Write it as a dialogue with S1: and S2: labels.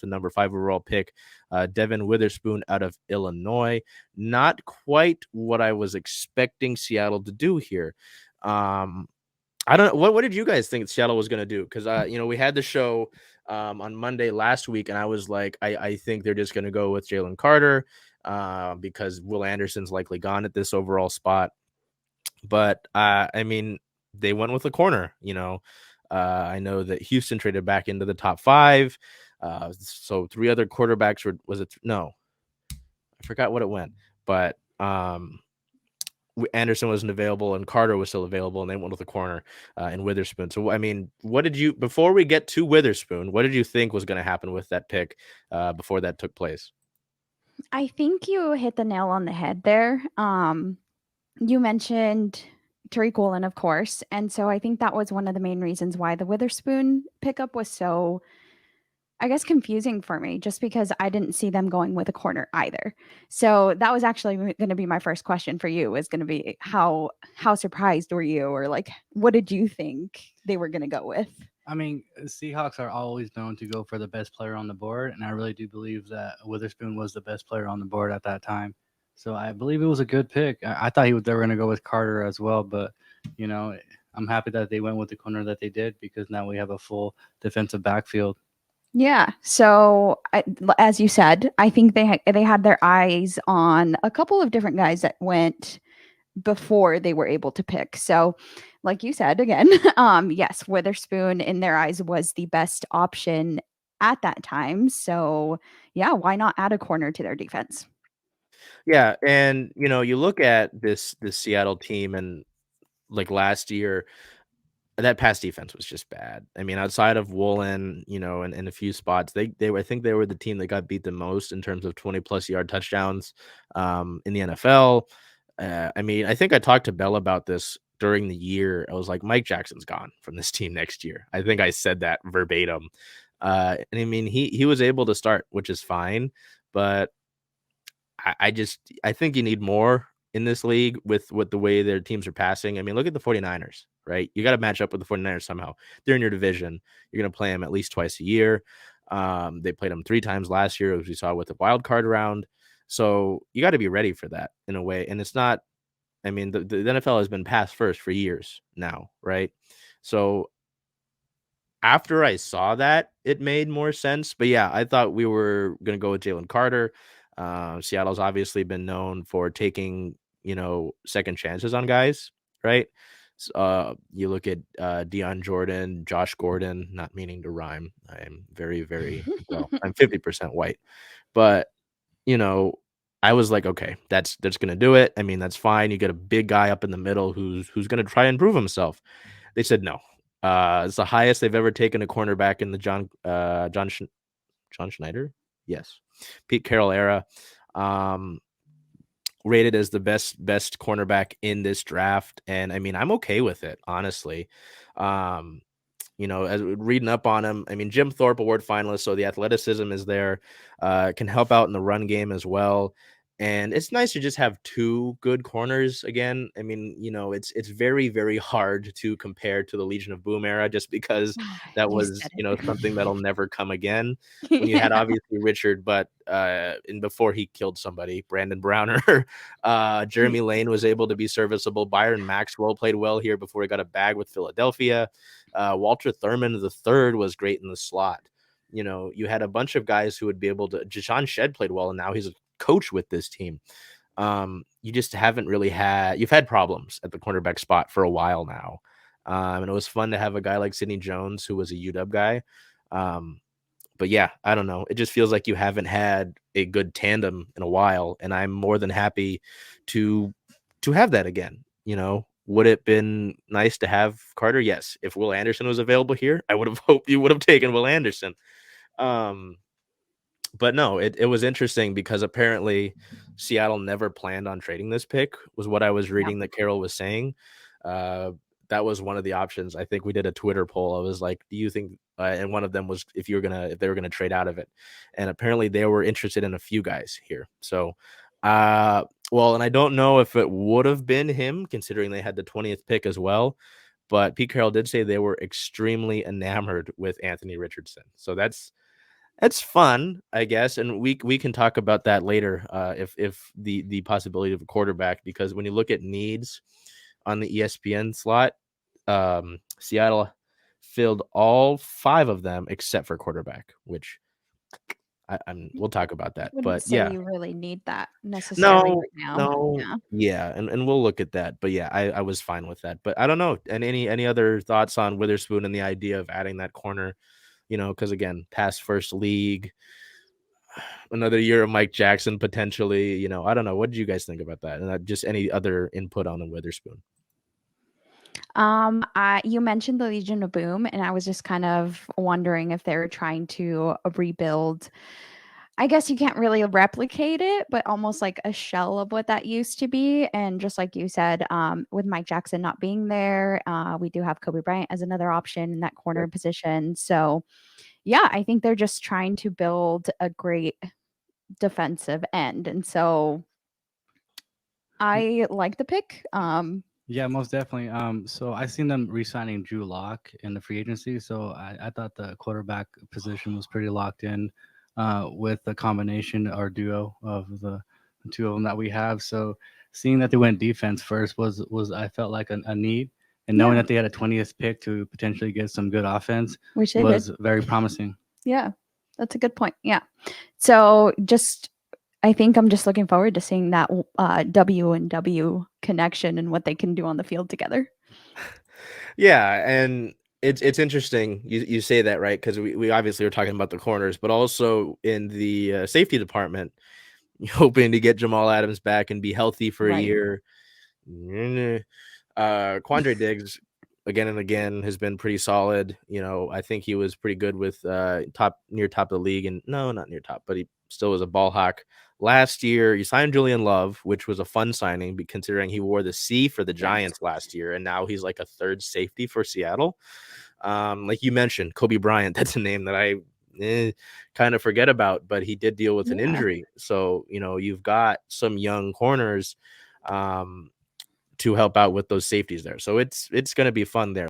S1: the number 5 overall pick, Devon Witherspoon out of Illinois. Not quite what I was expecting Seattle to do here. I don't know. What did you guys think Seattle was going to do? Because, we had the show on Monday last week, and I was like, I think they're just going to go with Jalen Carter because Will Anderson's likely gone at this overall spot. But, they went with a corner, I know that Houston traded back into the top 5. So 3 other quarterbacks no, I forgot what it went, but Anderson wasn't available and Carter was still available, and they went with the corner in Witherspoon. So, before we get to Witherspoon, what did you think was going to happen with that pick before that took place?
S2: I think you hit the nail on the head there. You mentioned Tariq Woolen, of course. And so I think that was one of the main reasons why the Witherspoon pickup was so, I guess, confusing for me, just because I didn't see them going with a corner either. So that was actually going to be my first question for you, is going to be how surprised were you, or like, what did you think they were going to go with?
S3: I mean, Seahawks are always known to go for the best player on the board, and I really do believe that Witherspoon was the best player on the board at that time. So I believe it was a good pick. I thought they were going to go with Carter as well, but I'm happy that they went with the corner that they did, because now we have a full defensive backfield.
S2: Yeah. So, as you said, I think they had their eyes on a couple of different guys that went before they were able to pick. So, like you said again, yes, Witherspoon in their eyes was the best option at that time. So, yeah, why not add a corner to their defense?
S1: Yeah, and you look at this Seattle team, and like last year, that pass defense was just bad. I mean, outside of Woolen, and in a few spots, they I think they were the team that got beat the most in terms of 20+ yard touchdowns in the NFL. I think I talked to Bell about this during the year. I was like, Mike Jackson's gone from this team next year. I think I said that verbatim. And I mean, he was able to start, which is fine, but I think you need more in this league with the way their teams are passing. I mean, look at the 49ers, right? You got to match up with the 49ers somehow. They're in your division. You're going to play them at least twice a year. They played them 3 times last year, as we saw with the wild card round. So you got to be ready for that in a way. And it's not, the NFL has been pass first for years now, right? So after I saw that, it made more sense. But yeah, I thought we were going to go with Jalen Carter. Seattle's obviously been known for taking, second chances on guys, right? You look at Deion Jordan, Josh Gordon, not meaning to rhyme. I'm very, very well. I'm 50% white, but I was like, okay, that's gonna do it. I mean, that's fine. You get a big guy up in the middle who's gonna try and prove himself. They said no. It's the highest they've ever taken a cornerback in the John Schneider. Yes. Pete Carroll era, rated as the best cornerback in this draft. And I'm okay with it, honestly. As reading up on him, Jim Thorpe Award finalist, so the athleticism is there, can help out in the run game as well. And it's nice to just have 2 good corners again. It's very, very hard to compare to the Legion of Boom era, just because that
S2: You
S1: was,
S2: said it.
S1: something that'll never come again. When you
S2: Yeah.
S1: had obviously Richard, but and before he killed somebody, Brandon Browner, Jeremy Lane was able to be serviceable. Byron Maxwell played well here before he got a bag with Philadelphia. Walter Thurman III was great in the slot. You had a bunch of guys who would be able to. Jashawn Shedd played well, and now he's a coach with this team. You just haven't really you've had problems at the cornerback spot for a while now. And it was fun to have a guy like Sidney Jones, who was a UW guy. But yeah, I don't know. It just feels like you haven't had a good tandem in a while, and I'm more than happy to have that again. Would it been nice to have Carter? Yes. If Will Anderson was available here, I would have hoped you would have taken Will Anderson. But no, it was interesting because apparently Seattle never planned on trading this pick, was what I was reading that Carroll was saying. That was one of the options. I think we did a Twitter poll. I was like, do you think, and one of them was if they were going to trade out of it. And apparently they were interested in a few guys here. So, and I don't know if it would have been him, considering they had the 20th pick as well. But Pete Carroll did say they were extremely enamored with Anthony Richardson. So that's It's fun, I guess, and we can talk about that later, if the possibility of a quarterback, because when you look at needs on the ESPN slot, Seattle filled all 5 of them except for quarterback, which we'll talk about
S2: I
S1: that.
S2: wouldn't
S1: But
S2: say
S1: yeah,
S2: you really need that necessarily
S1: no,
S2: right now.
S1: no,
S2: Yeah.
S1: yeah, and we'll look at that. But yeah, I was fine with that. But I don't know. And any other thoughts on Witherspoon and the idea of adding that corner? Because again, past first league, another year of Mike Jackson potentially. I don't know. What did you guys think about that? And just any other input on the Witherspoon?
S2: You mentioned the Legion of Boom, and I was just kind of wondering if they were trying to rebuild. I guess you can't really replicate it, but almost like a shell of what that used to be. And just like you said, with Mike Jackson not being there, we do have Kobe Bryant as another option in that corner
S1: Yep.
S2: position. So, yeah, I think they're just trying to build a great defensive end. And so I like the pick.
S3: Yeah, most definitely. So I seen them re-signing Drew Lock in the free agency. So I thought the quarterback position was pretty locked in with the combination or duo of the two of them that we have. So seeing that they went defense first was I felt like a need, and knowing
S2: Yeah.
S3: that they had a 20th pick to potentially get some good offense
S2: Which they did.
S3: was very promising.
S2: Yeah, that's a good point. Yeah. So I think I'm just looking forward to seeing that W and W connection and what they can do on the field together.
S1: Yeah, and it's interesting you say that, right? Because we obviously are talking about the corners, but also in the safety department, hoping to get Jamal Adams back and be healthy for a
S2: Right.
S1: year. Quandre Diggs again and again has been pretty solid. I think he was pretty good with near top of the league, and no, not near top, but he still was a ball hawk. Last year, you signed Julian Love, which was a fun signing, considering he wore the C for the Giants last year, and now he's like a third safety for Seattle. Like you mentioned, Kobe Bryant, that's a name that I kind of forget about, but he did deal with an injury. So, you've got some young corners to help out with those safeties there. So it's going to be fun there.